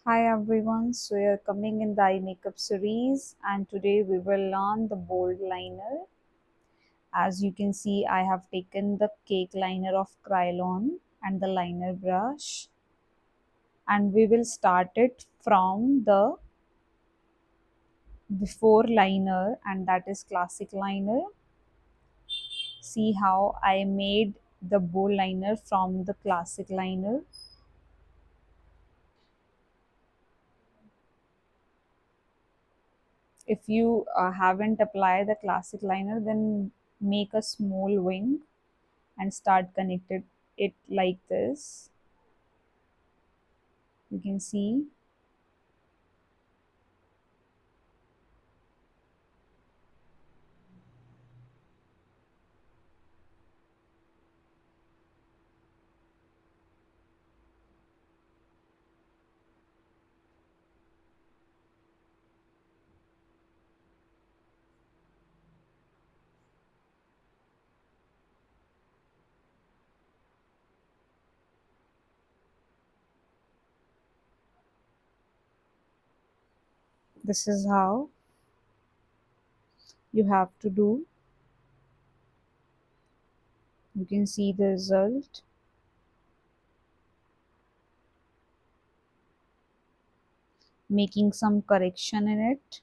Hi everyone, so we are coming in the eye makeup series and today we will learn the bold liner. As you can see, I have taken the cake liner of Kryolan and the liner brush, and we will start it from the before liner, and that is classic liner. See how I made the bold liner from the classic liner. If you haven't applied the classic liner, then make a small wing and start connected it like this. You can see this is how you have to do. You can see the result. Making some correction in it.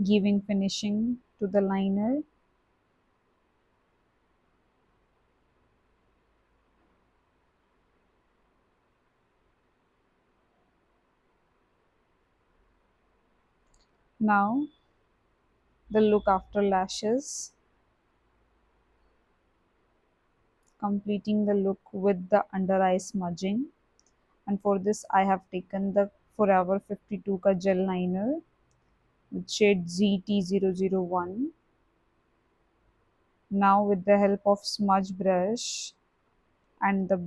Giving finishing to the liner. Now the look after lashes. Completing the look with the under eye smudging. And for this I have taken the Forever 52 ka gel liner with shade ZT001. Now with the help of smudge brush and the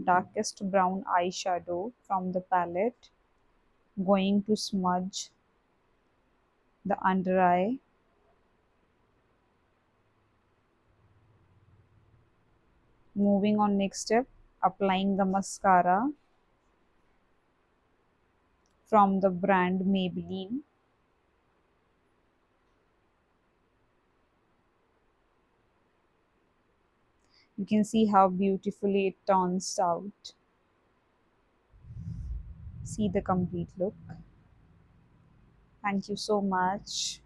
darkest brown eyeshadow from the palette, going to smudge the under eye. Moving on, next step, applying the mascara from the brand Maybelline. You can see how beautifully it turns out. See the complete look. Thank you so much.